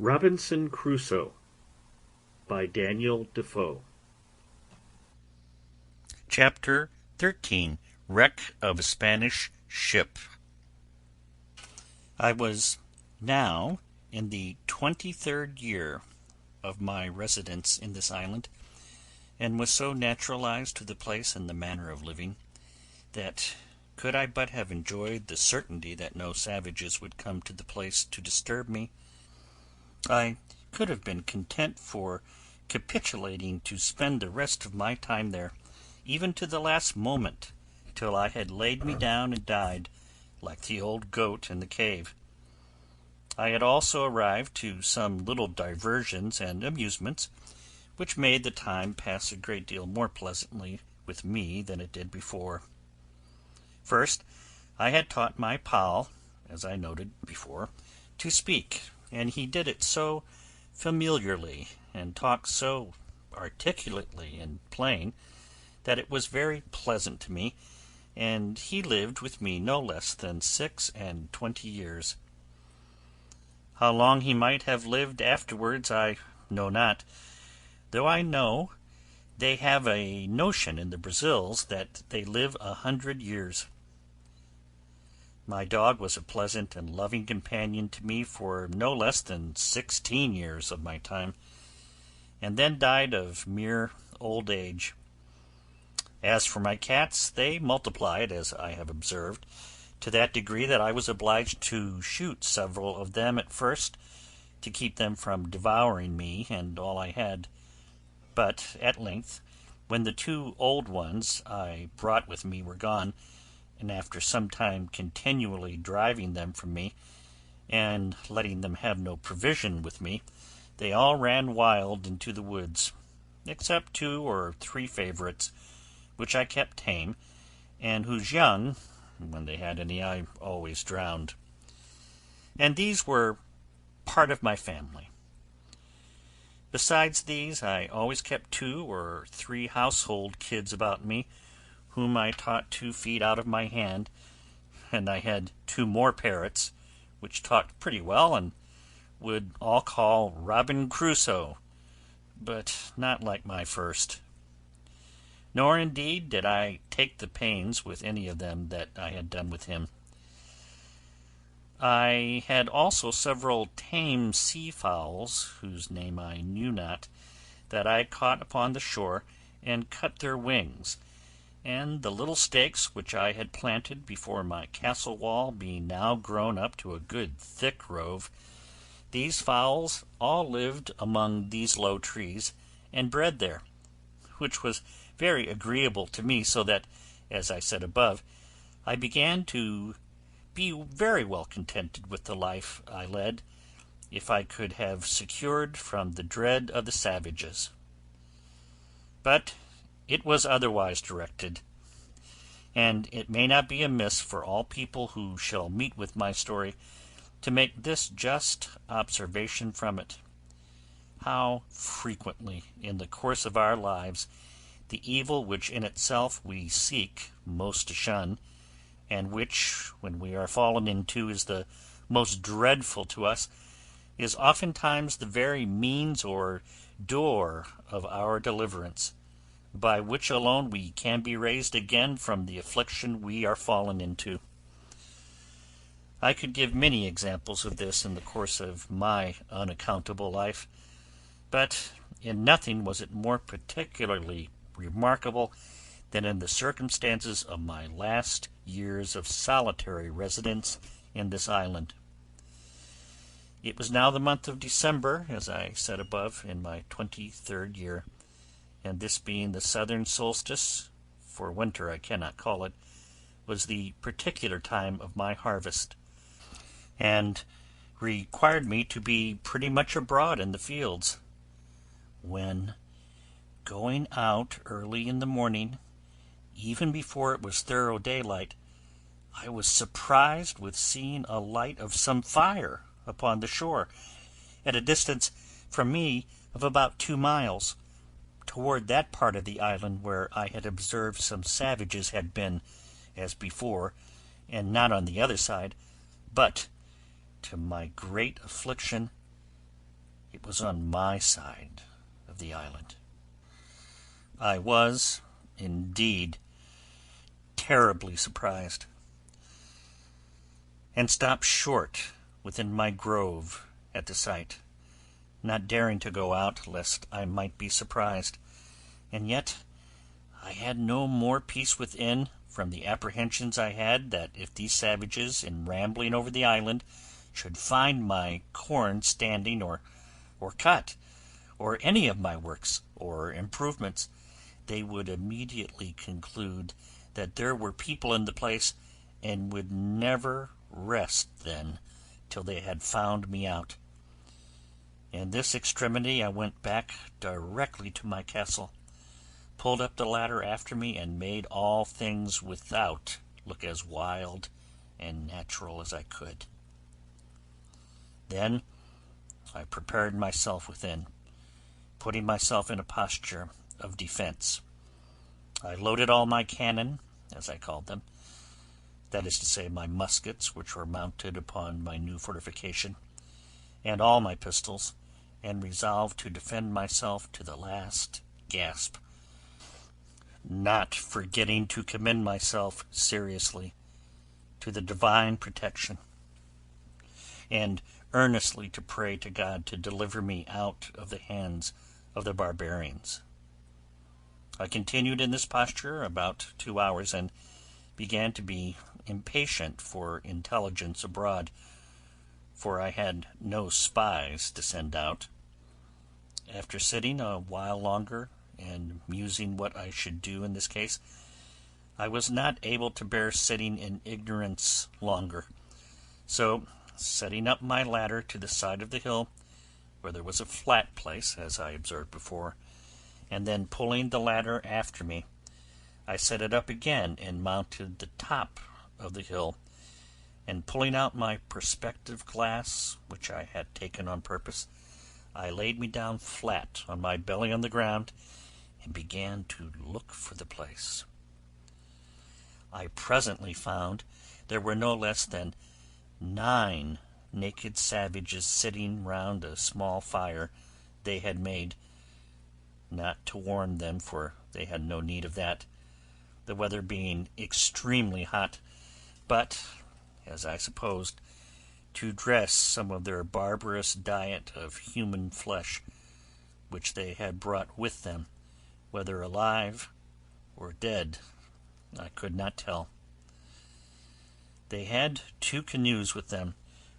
Robinson Crusoe by Daniel Defoe. Chapter 13. Wreck of a Spanish Ship. I was now in the 23rd year of my residence in this island, and was so naturalized to the place and the manner of living, that could I but have enjoyed the certainty that no savages would come to the place to disturb me, I could have been content for capitulating to spend the rest of my time there, even to the last moment, till I had laid me down and died, like the old goat in the cave. I had also arrived to some little diversions and amusements, which made the time pass a great deal more pleasantly with me than it did before. First, I had taught my pal, as I noted before, to speak, and he did it so familiarly, and talked so articulately and plain, that it was very pleasant to me, and he lived with me no less than 26 years. How long he might have lived afterwards I know not, though I know they have a notion in the Brazils that they live 100 years. My dog was a pleasant and loving companion to me for no less than 16 years of my time, and then died of mere old age. As for my cats, they multiplied, as I have observed, to that degree that I was obliged to shoot several of them at first, to keep them from devouring me and all I had. But at length, when the 2 old ones I brought with me were gone, and after some time continually driving them from me, and letting them have no provision with me, they all ran wild into the woods, except 2 or 3 favourites, which I kept tame, and whose young, when they had any, I always drowned. And these were part of my family. Besides these, I always kept 2 or 3 household kids about me, whom I taught to feed out of my hand, and I had 2 more parrots, which talked pretty well, and would all call Robin Crusoe, but not like my first. Nor indeed did I take the pains with any of them that I had done with him. I had also several tame sea fowls, whose name I knew not, that I caught upon the shore, and cut their wings, and the little stakes which I had planted before my castle wall being now grown up to a good thick grove, these fowls all lived among these low trees, and bred there, which was very agreeable to me, so that, as I said above, I began to be very well contented with the life I led, if I could have secured from the dread of the savages. But it was otherwise directed, and it may not be amiss for all people who shall meet with my story to make this just observation from it: how frequently in the course of our lives the evil which in itself we seek most to shun, and which, when we are fallen into, is the most dreadful to us, is oftentimes the very means or door of our deliverance, by which alone we can be raised again from the affliction we are fallen into. I could give many examples of this in the course of my unaccountable life, but in nothing was it more particularly remarkable than in the circumstances of my last years of solitary residence in this island. It was now the month of December, as I said above, in my 23rd year, and this being the southern solstice, for winter I cannot call it, was the particular time of my harvest, and required me to be pretty much abroad in the fields, when, going out early in the morning, even before it was thorough daylight, I was surprised with seeing a light of some fire upon the shore, at a distance from me of about 2 miles, toward that part of the island where I had observed some savages had been, as before, and not on the other side, but, to my great affliction, It was on my side of the island. I was, indeed, terribly surprised, and stopped short within my grove at the sight, not daring to go out lest I might be surprised. And yet I had no more peace within from the apprehensions I had that if these savages, in rambling over the island, should find my corn standing or cut, or any of my works or improvements, they would immediately conclude that there were people in the place, and would never rest then till they had found me out. In this extremity I went back directly to my castle, pulled up the ladder after me, and made all things without look as wild and natural as I could. Then I prepared myself within, putting myself in a posture of defense. I loaded all my cannon, as I called them, that is to say, my muskets, which were mounted upon my new fortification, and all my pistols, and resolved to defend myself to the last gasp, not forgetting to commend myself seriously to the divine protection, and earnestly to pray to God to deliver me out of the hands of the barbarians. I continued in this posture about 2 hours, and began to be impatient for intelligence abroad, for I had no spies to send out. After sitting a while longer, and musing what I should do in this case, I was not able to bear sitting in ignorance longer. So, setting up my ladder to the side of the hill, where there was a flat place, as I observed before, and then pulling the ladder after me, I set it up again and mounted the top of the hill, and pulling out my perspective glass, which I had taken on purpose, I laid me down flat on my belly on the ground, and began to look for the place. I presently found there were no less than 9 naked savages sitting round a small fire they had made, not to warm them, for they had no need of that, the weather being extremely hot, but, as I supposed, to dress some of their barbarous diet of human flesh, which they had brought with them, whether alive or dead, I could not tell. They had 2 canoes with them,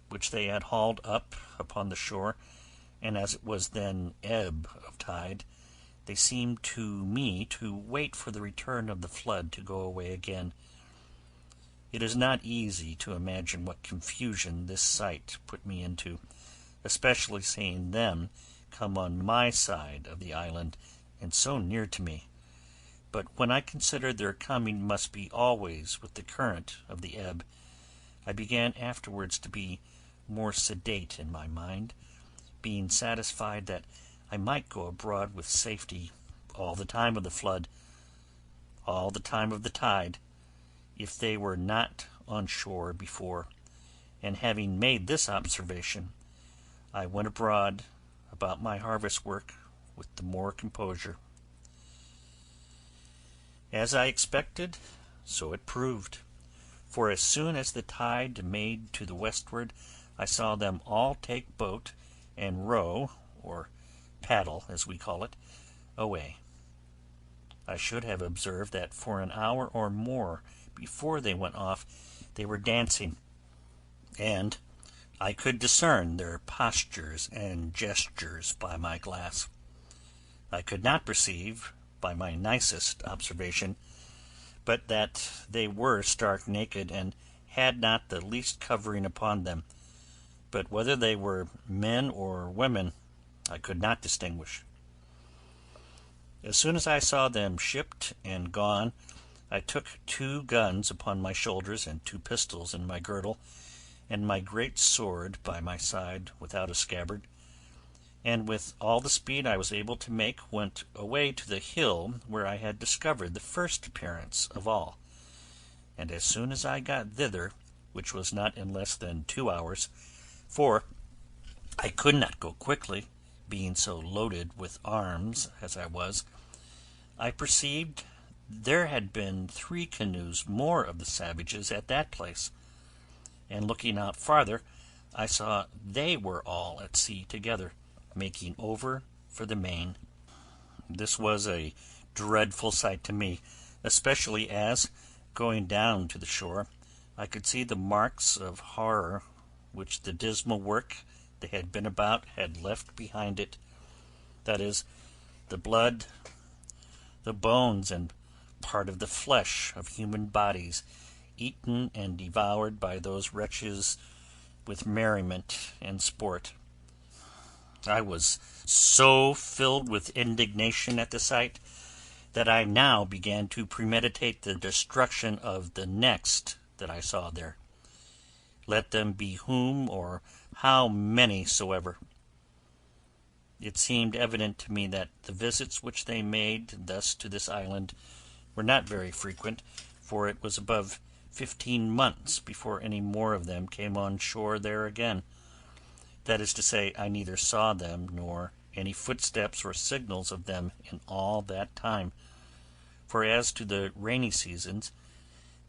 which they had hauled up upon the shore, and as it was then ebb of tide, they seemed to me to wait for the return of the flood to go away again. It is not easy to imagine what confusion this sight put me into, especially seeing them come on my side of the island, and so near to me. But when I considered their coming must be always with the current of the ebb, I began afterwards to be more sedate in my mind, being satisfied that I might go abroad with safety all the time of the flood, all the time of the tide, if they were not on shore before. And having made this observation, I went abroad about my harvest work with the more composure. As I expected, so it proved, for as soon as the tide made to the westward, I saw them all take boat and row, or paddle as we call it, away. I should have observed that for an hour or more before they went off they were dancing, and I could discern their postures and gestures by my glass. I could not perceive, by my nicest observation, but that they were stark naked, and had not the least covering upon them, but whether they were men or women I could not distinguish. As soon as I saw them shipped and gone, I took 2 guns upon my shoulders, and 2 pistols in my girdle, and my great sword by my side without a scabbard, and with all the speed I was able to make went away to the hill where I had discovered the first appearance of all. And as soon as I got thither, which was not in less than 2 hours, for I could not go quickly, being so loaded with arms as I was, I perceived there had been 3 canoes more of the savages at that place, and looking out farther, I saw they were all at sea together, making over for the main. This was a dreadful sight to me, especially as, going down to the shore, I could see the marks of horror which the dismal work they had been about had left behind it, that is, the blood, the bones, and part of the flesh of human bodies, eaten and devoured by those wretches with merriment and sport. I was so filled with indignation at the sight that I now began to premeditate the destruction of the next that I saw there, let them be whom or how many soever. It seemed evident to me that the visits which they made thus to this island were not very frequent, for it was above 15 months before any more of them came on shore there again. That is to say, I neither saw them nor any footsteps or signals of them in all that time. For as to the rainy seasons,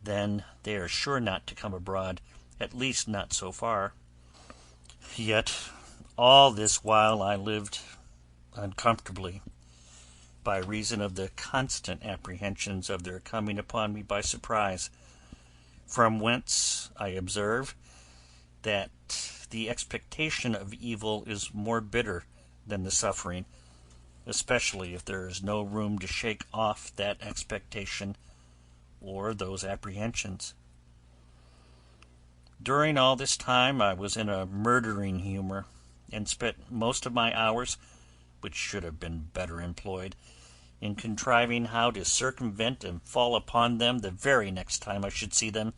then they are sure not to come abroad, at least not so far. Yet all this while I lived uncomfortably, by reason of the constant apprehensions of their coming upon me by surprise, from whence I observe that the expectation of evil is more bitter than the suffering, especially if there is no room to shake off that expectation or those apprehensions. During all this time I was in a murdering humour, and spent most of my hours, which should have been better employed, in contriving how to circumvent and fall upon them the very next time I should see them,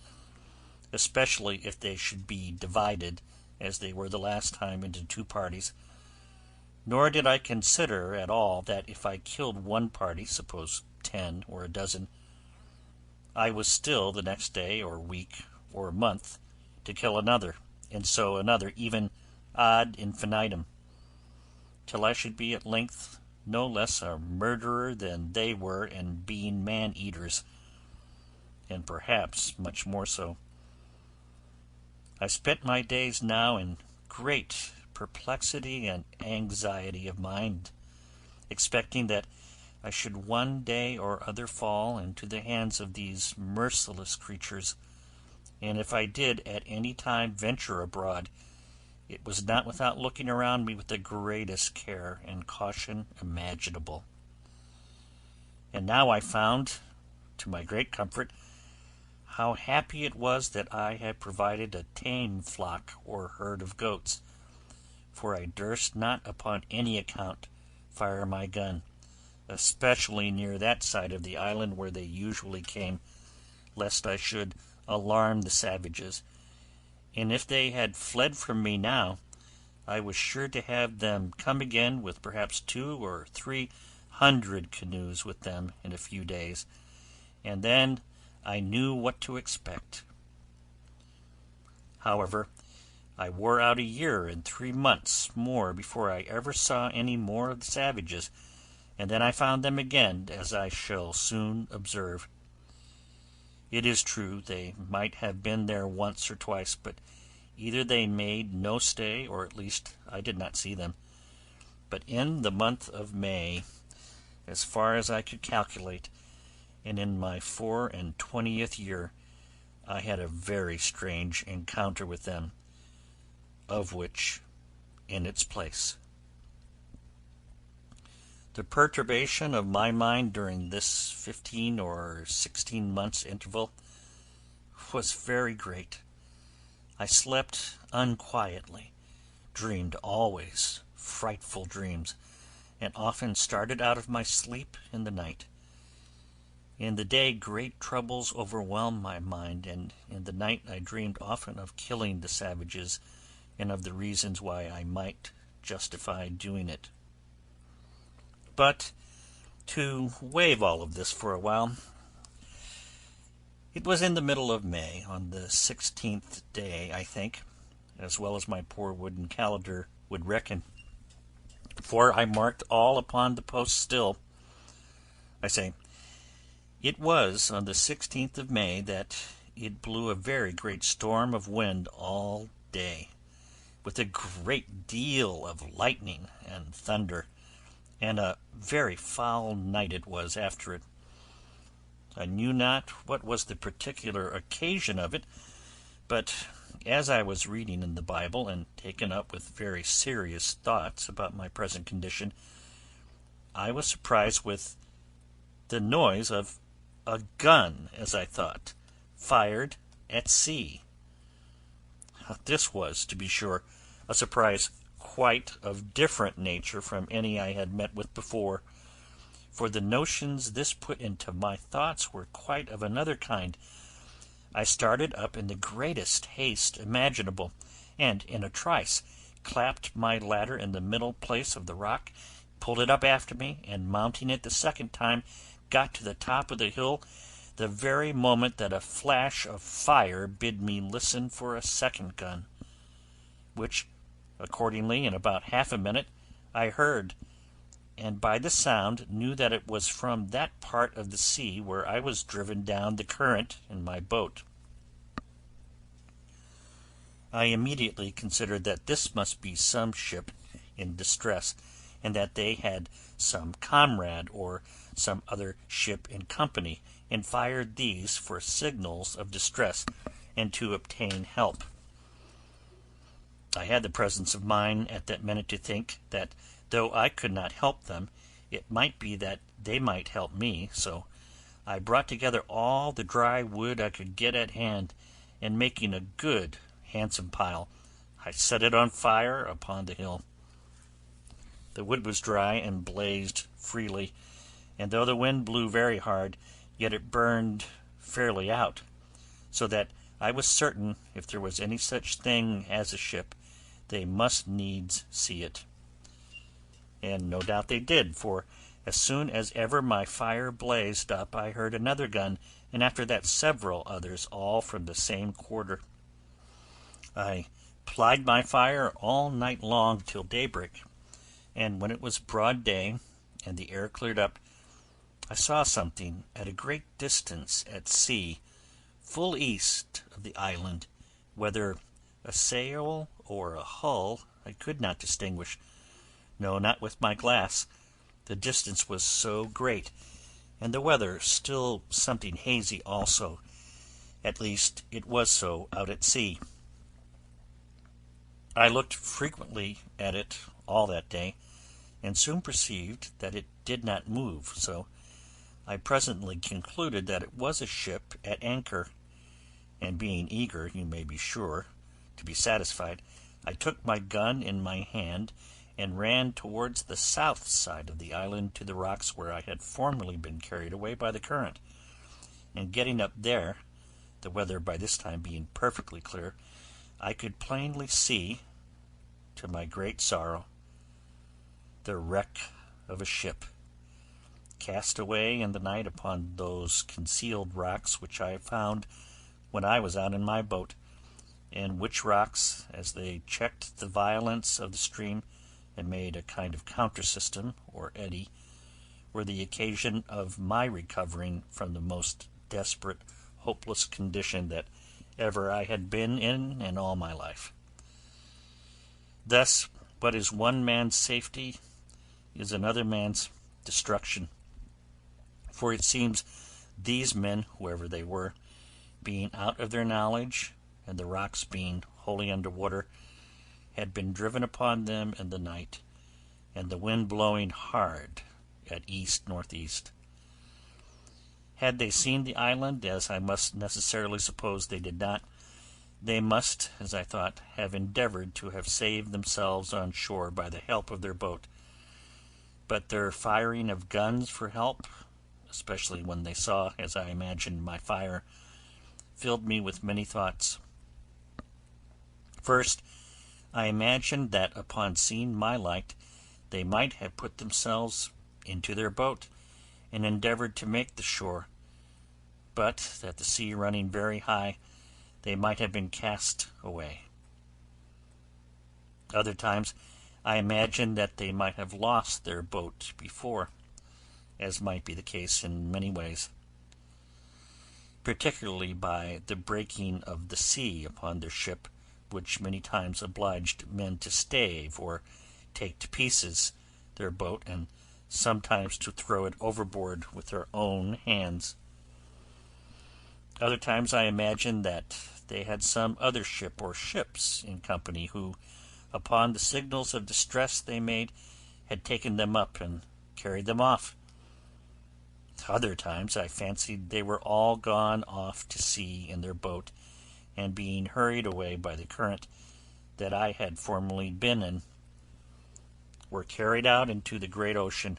especially if they should be divided, as they were the last time, into 2 parties. Nor did I consider at all that if I killed one party, suppose 10 or a dozen, I was still the next day or week or month to kill another, and so another, even ad infinitum, till I should be at length no less a murderer than they were in being man-eaters, and perhaps much more so. I spent my days now in great perplexity and anxiety of mind, expecting that I should one day or other fall into the hands of these merciless creatures, and if I did at any time venture abroad, it was not without looking around me with the greatest care and caution imaginable. And now I found, to my great comfort, how happy it was that I had provided a tame flock or herd of goats, for I durst not upon any account fire my gun, especially near that side of the island where they usually came, lest I should alarm the savages, and if they had fled from me now, I was sure to have them come again with perhaps 200 or 300 canoes with them in a few days, and then I knew what to expect. However, I wore out a year and 3 months more before I ever saw any more of the savages, and then I found them again, as I shall soon observe. It is true they might have been there once or twice, but either they made no stay, or at least I did not see them. But in the month of May, as far as I could calculate, and in my 24th year, I had a very strange encounter with them, of which in its place. The perturbation of my mind during this 15 or 16 months interval was very great. I slept unquietly, dreamed always frightful dreams, and often started out of my sleep in the night. In the day great troubles overwhelmed my mind, and in the night I dreamed often of killing the savages and of the reasons why I might justify doing it. But to waive all of this for a while, it was in the middle of May, on the 16th day, I think, as well as my poor wooden calendar would reckon, for I marked all upon the post still. I say, it was on the 16th of May that it blew a very great storm of wind all day, with a great deal of lightning and thunder, and a very foul night it was after it. I knew not what was the particular occasion of it, but as I was reading in the Bible, and taken up with very serious thoughts about my present condition, I was surprised with the noise of a gun, as I thought, fired at sea. This was, to be sure, a surprise quite of different nature from any I had met with before, for the notions this put into my thoughts were quite of another kind. I started up in the greatest haste imaginable, and in a trice clapped my ladder in the middle place of the rock, pulled it up after me, and mounting it the second time, got to the top of the hill the very moment that a flash of fire bid me listen for a second gun, which accordingly in about half a minute I heard, and by the sound knew that it was from that part of the sea where I was driven down the current in my boat. I immediately considered that this must be some ship in distress, and that they had some comrade or some other ship in company, and fired these for signals of distress, and to obtain help. I had the presence of mind at that minute to think that though I could not help them, it might be that they might help me, so I brought together all the dry wood I could get at hand, and making a good handsome pile, I set it on fire upon the hill. The wood was dry and blazed freely, and though the wind blew very hard, yet it burned fairly out, so that I was certain if there was any such thing as a ship, they must needs see it. And no doubt they did, for as soon as ever my fire blazed up I heard another gun, and after that several others, all from the same quarter. I plied my fire all night long till daybreak, and when it was broad day, and the air cleared up, I saw something at a great distance at sea, full east of the island, whether a sail or a hull I could not distinguish, no, not with my glass, the distance was so great, and the weather still something hazy also, at least it was so out at sea. I looked frequently at it all that day, and soon perceived that it did not move, so I presently concluded that it was a ship at anchor, and being eager, you may be sure, to be satisfied, I took my gun in my hand, and ran towards the south side of the island to the rocks where I had formerly been carried away by the current, and getting up there, the weather by this time being perfectly clear, I could plainly see, to my great sorrow, the wreck of a ship, cast away in the night upon those concealed rocks which I found when I was out in my boat, and which rocks, as they checked the violence of the stream, and made a kind of counter-system, or eddy, were the occasion of my recovering from the most desperate, hopeless condition that ever I had been in all my life. Thus, what is one man's safety is another man's destruction, for it seems these men, whoever they were, being out of their knowledge, and the rocks being wholly under water, had been driven upon them in the night, and the wind blowing hard at east-northeast. Had they seen the island, as I must necessarily suppose they did not, they must, as I thought, have endeavoured to have saved themselves on shore by the help of their boat, but their firing of guns for help, especially when they saw, as I imagined, my fire, filled me with many thoughts. First, I imagined that upon seeing my light they might have put themselves into their boat, and endeavoured to make the shore, but that the sea running very high, they might have been cast away. Other times I imagined that they might have lost their boat before, as might be the case in many ways, particularly by the breaking of the sea upon their ship, which many times obliged men to stave or take to pieces their boat, and sometimes to throw it overboard with their own hands. Other times I imagined that they had some other ship or ships in company, who, upon the signals of distress they made, had taken them up and carried them off. Other times I fancied they were all gone off to sea in their boat, and being hurried away by the current that I had formerly been in, were carried out into the great ocean,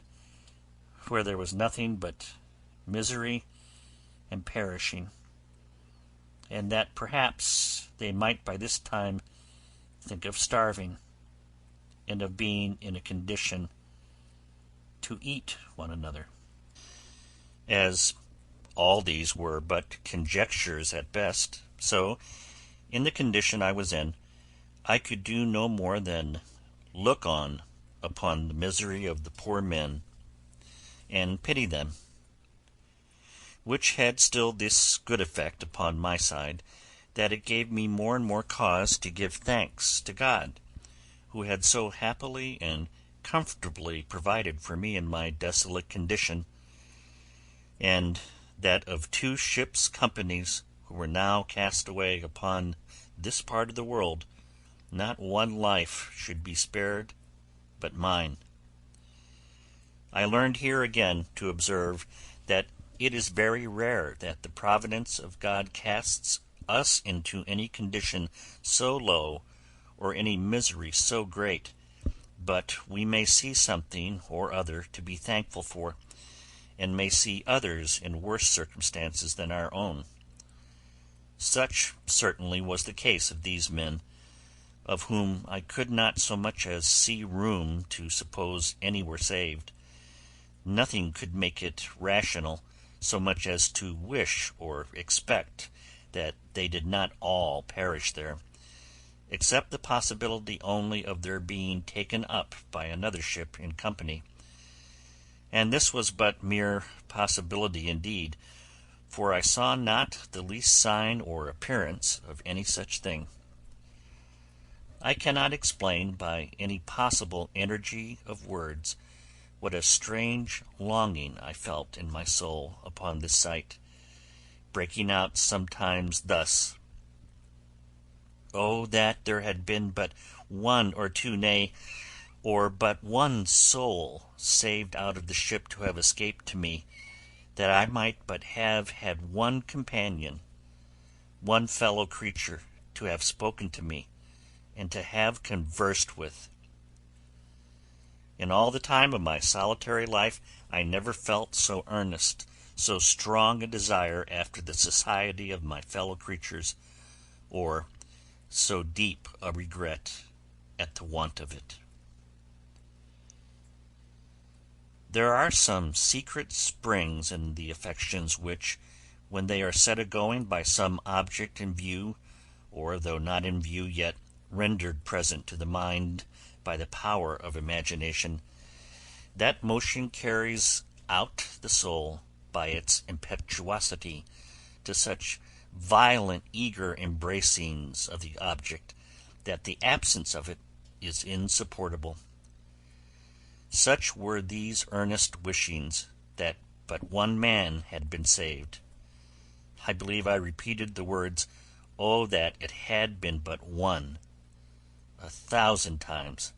where there was nothing but misery and perishing, and that perhaps they might by this time think of starving, and of being in a condition to eat one another. As all these were but conjectures at best, so, in the condition I was in, I could do no more than look on upon the misery of the poor men, and pity them, which had still this good effect upon my side, that it gave me more and more cause to give thanks to God, who had so happily and comfortably provided for me in my desolate condition, and that of 2 ships' companies who were now cast away upon this part of the world, not one life should be spared but mine. I learned here again to observe that it is very rare that the providence of God casts us into any condition so low, or any misery so great, but we may see something or other to be thankful for, and may see others in worse circumstances than our own. Such certainly was the case of these men, of whom I could not so much as see room to suppose any were saved. Nothing could make it rational so much as to wish or expect that they did not all perish there, except the possibility only of their being taken up by another ship in company. And this was but mere possibility indeed, for I saw not the least sign or appearance of any such thing. I cannot explain by any possible energy of words what a strange longing I felt in my soul upon this sight, breaking out sometimes thus: "Oh, that there had been but 1 or 2, nay, or but 1 soul saved out of the ship to have escaped to me, that I might but have had 1 companion, 1 fellow creature, to have spoken to me, and to have conversed with. In all the time of my solitary life I never felt so earnest, so strong a desire after the society of my fellow creatures, or so deep a regret at the want of it." There are some secret springs in the affections which, when they are set a-going by some object in view, or though not in view, yet rendered present to the mind by the power of imagination, that motion carries out the soul by its impetuosity to such violent eager embracings of the object, that the absence of it is insupportable. Such were these earnest wishings that but 1 man had been saved. I believe I repeated the words, "Oh, that it had been but 1," 1,000 times,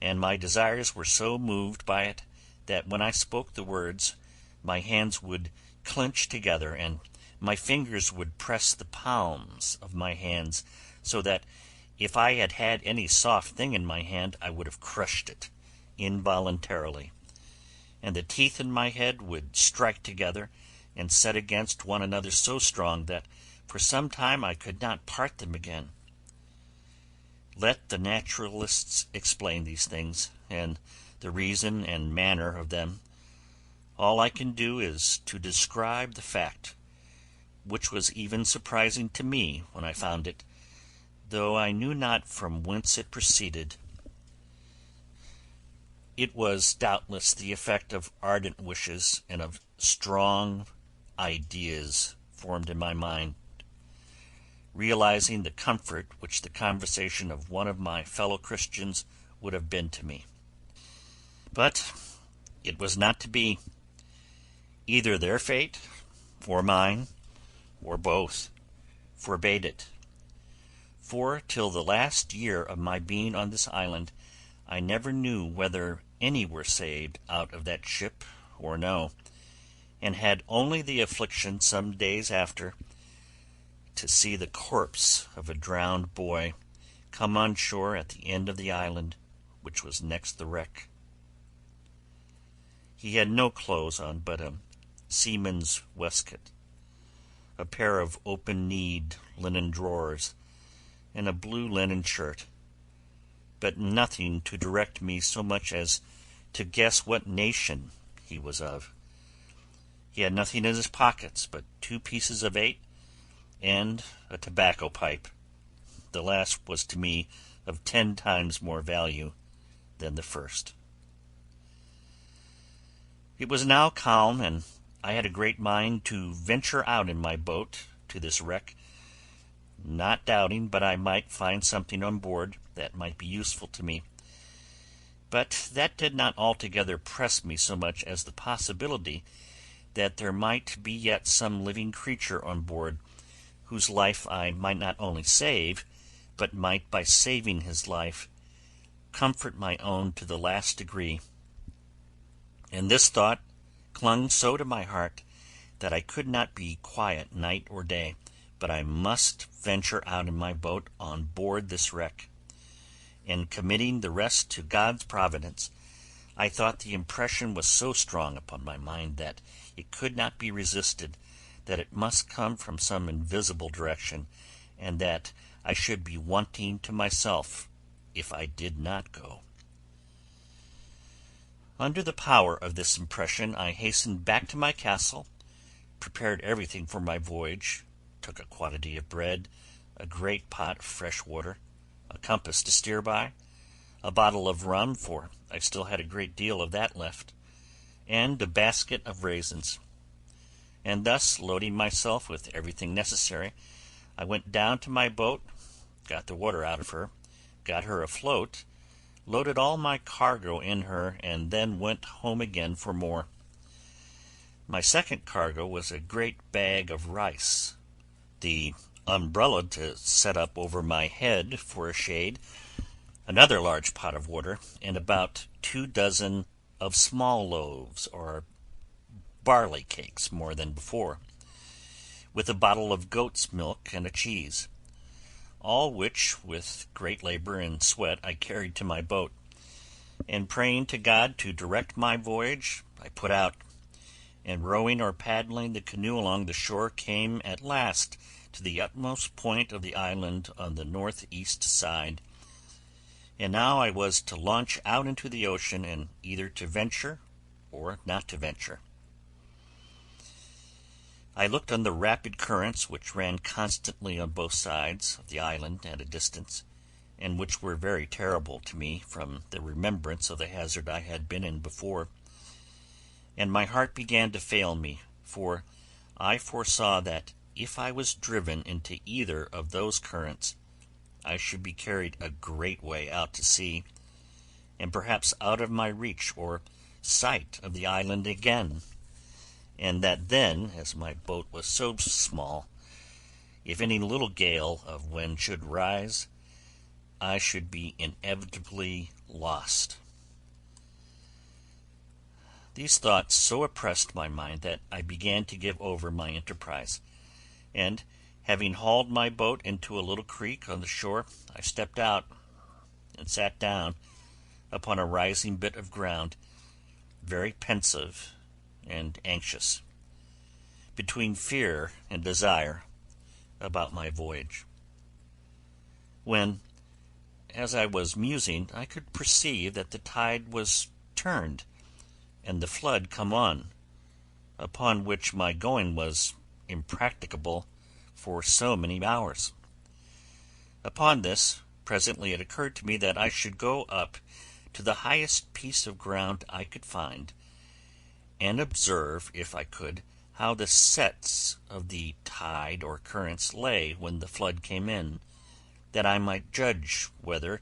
and my desires were so moved by it that when I spoke the words my hands would clench together, and my fingers would press the palms of my hands, so that if I had had any soft thing in my hand I would have crushed it involuntarily, and the teeth in my head would strike together and set against one another so strong that for some time I could not part them again. Let the naturalists explain these things, and the reason and manner of them. All I can do is to describe the fact, which was even surprising to me when I found it, though I knew not from whence it proceeded. It was doubtless the effect of ardent wishes and of strong ideas formed in my mind, realizing the comfort which the conversation of one of my fellow Christians would have been to me. But it was not to be. Either their fate, or mine, or both, forbade it. For till the last year of my being on this island, I never knew whether any were saved out of that ship or no, and had only the affliction some days after to see the corpse of a drowned boy come on shore at the end of the island which was next the wreck. He had no clothes on but a seaman's waistcoat, a pair of open-kneed linen drawers, and a blue linen shirt, but nothing to direct me so much as to guess what nation he was of. He had nothing in his pockets but 2 pieces of 8 and a tobacco pipe. The last was to me of 10 times more value than the first. It was now calm, and I had a great mind to venture out in my boat to this wreck, not doubting but I might find something on board that might be useful to me. But that did not altogether press me so much as the possibility that there might be yet some living creature on board whose life I might not only save, but might, by saving his life, comfort my own to the last degree. And this thought clung so to my heart that I could not be quiet night or day, but I must venture out in my boat on board this wreck. And committing the rest to God's providence, I thought the impression was so strong upon my mind that it could not be resisted, that it must come from some invisible direction, and that I should be wanting to myself if I did not go. Under the power of this impression, I hastened back to my castle, prepared everything for my voyage, took a quantity of bread, a great pot of fresh water, a compass to steer by, a bottle of rum, for I still had a great deal of that left, and a basket of raisins. And thus, loading myself with everything necessary, I went down to my boat, got the water out of her, got her afloat, loaded all my cargo in her, and then went home again for more. My second cargo was a great bag of rice, the umbrella to set up over my head for a shade, another large pot of water, and about 2 dozen of small loaves or barley cakes more than before, with a bottle of goat's milk and a cheese, all which with great labor and sweat I carried to my boat, and praying to God to direct my voyage, I put out, and rowing or paddling the canoe along the shore, came at last to the utmost point of the island on the northeast side. And now I was to launch out into the ocean, and either to venture or not to venture. I looked on the rapid currents which ran constantly on both sides of the island at a distance, and which were very terrible to me from the remembrance of the hazard I had been in before, and my heart began to fail me, for I foresaw that if I was driven into either of those currents, I should be carried a great way out to sea, and perhaps out of my reach or sight of the island again, and that then, as my boat was so small, if any little gale of wind should rise, I should be inevitably lost. These thoughts so oppressed my mind that I began to give over my enterprise, and, having hauled my boat into a little creek on the shore, I stepped out and sat down upon a rising bit of ground, very pensive and anxious, between fear and desire about my voyage, when, as I was musing, I could perceive that the tide was turned, and the flood come on, upon which my going was impracticable for so many hours. Upon this, presently it occurred to me that I should go up to the highest piece of ground I could find, and observe, if I could, how the sets of the tide or currents lay when the flood came in, that I might judge whether,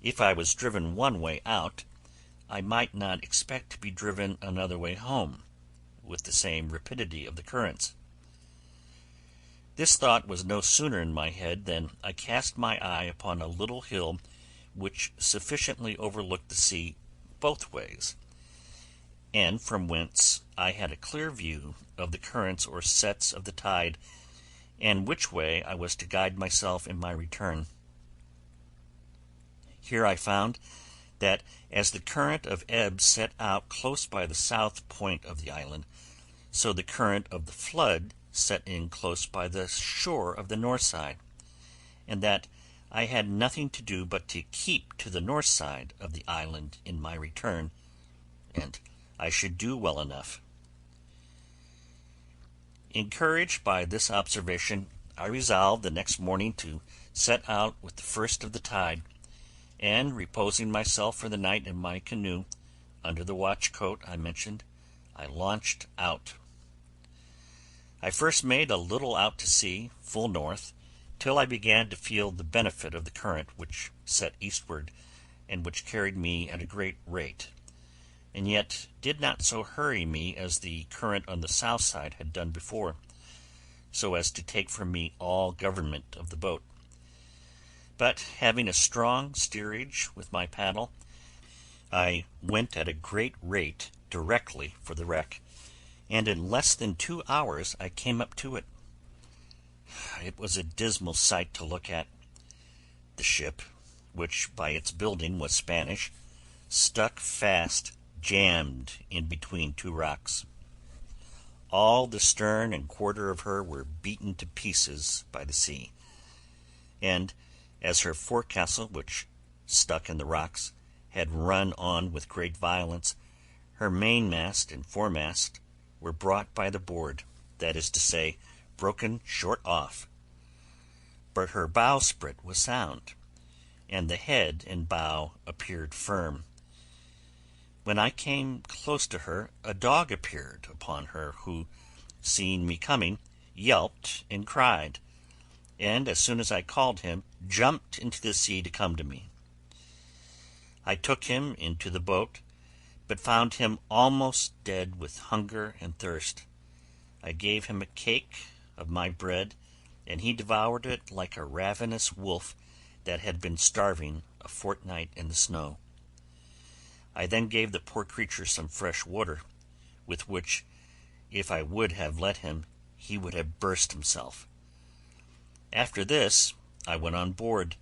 if I was driven one way out, I might not expect to be driven another way home, with the same rapidity of the currents. This thought was no sooner in my head than I cast my eye upon a little hill which sufficiently overlooked the sea both ways, and from whence I had a clear view of the currents or sets of the tide, and which way I was to guide myself in my return. Here I found that as the current of ebb set out close by the south point of the island, so the current of the flood set in close by the shore of the north side, and that I had nothing to do but to keep to the north side of the island in my return, and I should do well enough. Encouraged by this observation, I resolved the next morning to set out with the first of the tide, and reposing myself for the night in my canoe, under the watch-coat I mentioned, I launched out. I first made a little out to sea, full north, till I began to feel the benefit of the current which set eastward, and which carried me at a great rate, and yet did not so hurry me as the current on the south side had done before, so as to take from me all government of the boat. But having a strong steerage with my paddle, I went at a great rate directly for the wreck, and in less than 2 hours I came up to it. It was a dismal sight to look at. The ship, which by its building was Spanish, stuck fast, jammed in between two rocks. All the stern and quarter of her were beaten to pieces by the sea, and as her forecastle, which stuck in the rocks, had run on with great violence, her mainmast and foremast were brought by the board, that is to say, broken short off. But her bowsprit was sound, and the head and bow appeared firm. When I came close to her, a dog appeared upon her, who, seeing me coming, yelped and cried, and as soon as I called him, jumped into the sea to come to me. I took him into the boat, but found him almost dead with hunger and thirst. I gave him a cake of my bread, and he devoured it like a ravenous wolf that had been starving a fortnight in the snow. I then gave the poor creature some fresh water, with which, if I would have let him, he would have burst himself. After this I went on board,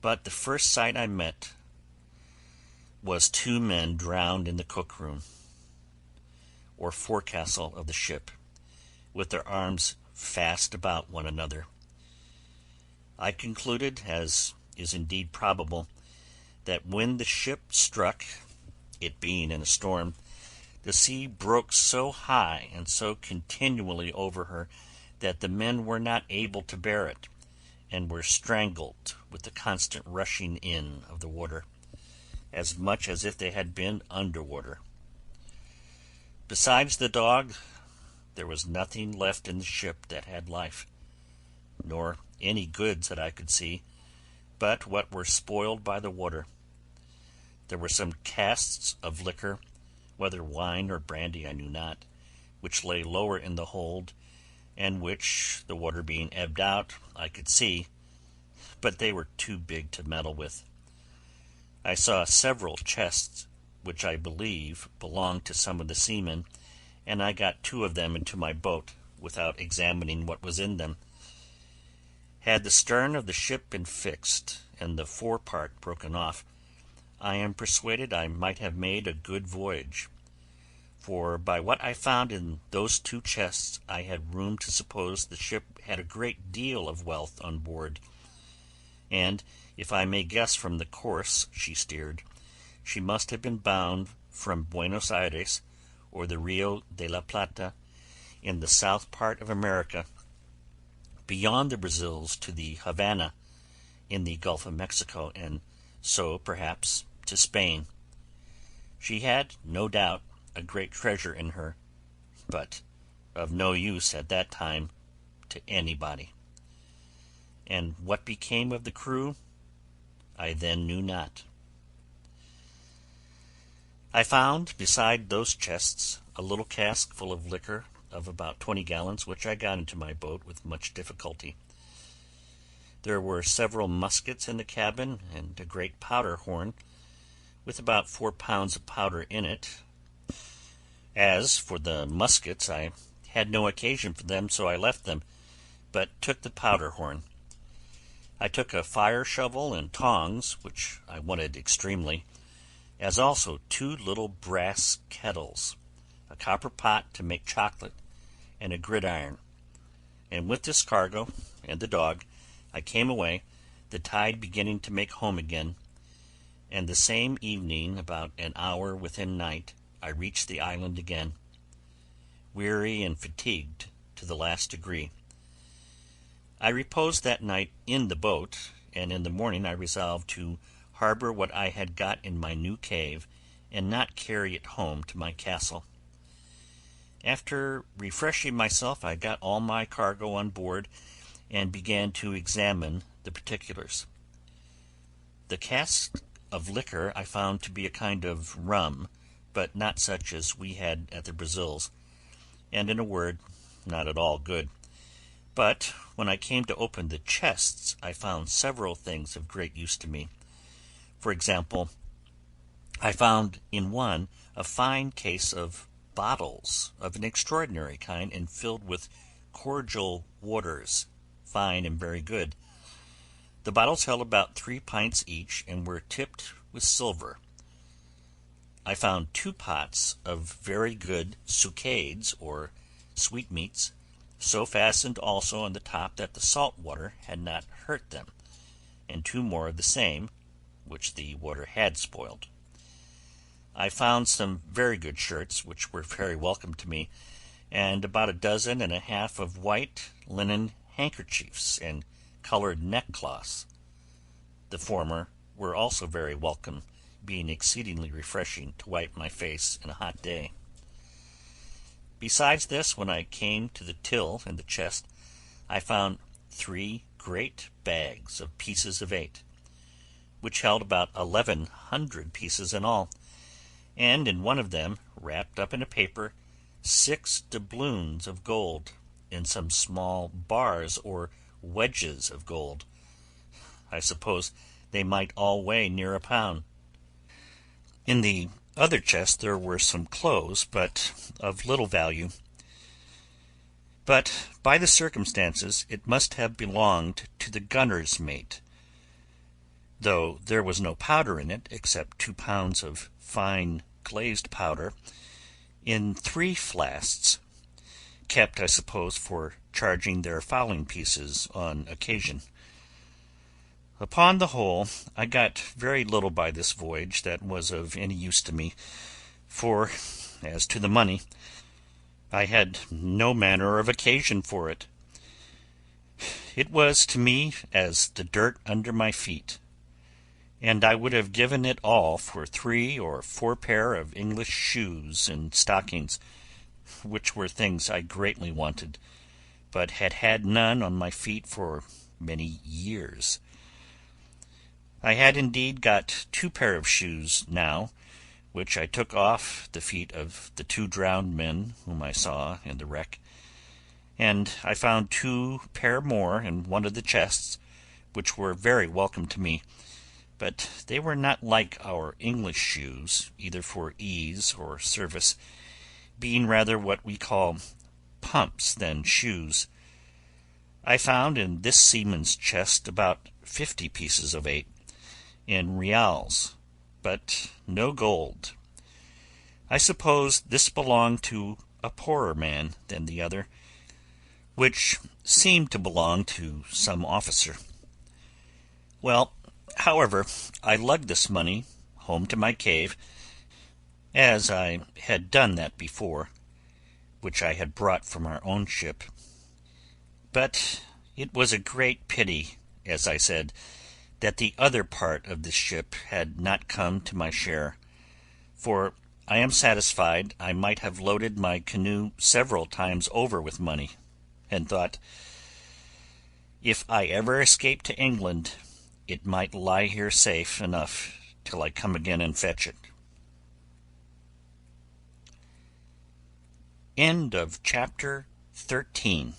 but the first sight I met was 2 men drowned in the cook-room, or forecastle of the ship, with their arms fast about one another. I concluded, as is indeed probable, that when the ship struck, it being in a storm, the sea broke so high and so continually over her that the men were not able to bear it, and were strangled with the constant rushing in of the water, as much as if they had been under water. Besides the dog, there was nothing left in the ship that had life, nor any goods that I could see, but what were spoiled by the water. There were some casks of liquor, whether wine or brandy I knew not, which lay lower in the hold, and which, the water being ebbed out, I could see, but they were too big to meddle with. I saw several chests, which I believe belonged to some of the seamen, and I got 2 of them into my boat, without examining what was in them. Had the stern of the ship been fixed, and the forepart broken off, I am persuaded I might have made a good voyage, for by what I found in those 2 chests I had room to suppose the ship had a great deal of wealth on board, and, if I may guess from the course she steered, she must have been bound from Buenos Aires, or the Rio de la Plata, in the south part of America, beyond the Brazils to the Havana, in the Gulf of Mexico, and so, perhaps, to Spain. She had, no doubt, a great treasure in her, but of no use at that time to anybody. And what became of the crew, I then knew not. I found, beside those chests, a little cask full of liquor of about 20 gallons, which I got into my boat with much difficulty. There were several muskets in the cabin, and a great powder horn, with about 4 pounds of powder in it. As for the muskets, I had no occasion for them, so I left them, but took the powder horn. I took a fire shovel and tongs, which I wanted extremely, as also 2 little brass kettles, a copper pot to make chocolate, and a gridiron. And with this cargo, and the dog, I came away, the tide beginning to make home again, and the same evening, about an hour within night, I reached the island again, weary and fatigued to the last degree. I reposed that night in the boat, and in the morning I resolved to harbor what I had got in my new cave, and not carry it home to my castle. After refreshing myself, I got all my cargo on board, and began to examine the particulars. The cask of liquor I found to be a kind of rum, but not such as we had at the Brazils, and in a word, not at all good. But when I came to open the chests, I found several things of great use to me. For example, I found in one a fine case of bottles of an extraordinary kind, and filled with cordial waters, fine and very good. The bottles held about 3 pints each, and were tipped with silver. I found 2 pots of very good sucades, or sweetmeats, so fastened also on the top that the salt water had not hurt them, and 2 more of the same, which the water had spoiled. I found some very good shirts, which were very welcome to me, and about 12 dozen of white linen handkerchiefs and colored neckcloths. The former were also very welcome, being exceedingly refreshing to wipe my face in a hot day. Besides this, when I came to the till in the chest, I found 3 great bags of pieces of 8, which held about 1,100 pieces in all, and in one of them, wrapped up in a paper, 6 doubloons of gold, and some small bars or wedges of gold. I suppose they might all weigh near a pound. In the other chest there were some clothes, but of little value. But by the circumstances it must have belonged to the gunner's mate, though there was no powder in it, except 2 pounds of fine glazed powder, in 3 flasks, kept, I suppose, for charging their fowling pieces on occasion. Upon the whole, I got very little by this voyage that was of any use to me, for, as to the money, I had no manner of occasion for it. It was to me as the dirt under my feet, and I would have given it all for 3 or 4 pair of English shoes and stockings, which were things I greatly wanted, but had had none on my feet for many years. I had indeed got 2 pair of shoes now, which I took off the feet of the 2 drowned men whom I saw in the wreck, and I found 2 pair more in one of the chests, which were very welcome to me, but they were not like our English shoes, either for ease or service, being rather what we call pumps than shoes. I found in this seaman's chest about 50 pieces of 8, in reals, but no gold. I suppose this belonged to a poorer man than the other, which seemed to belong to some officer. Well, however, I lugged this money home to my cave, as I had done that before, which I had brought from our own ship. But it was a great pity, as I said, that the other part of this ship had not come to my share, for I am satisfied I might have loaded my canoe several times over with money, and thought, if I ever escape to England, it might lie here safe enough till I come again and fetch it. End of chapter 13.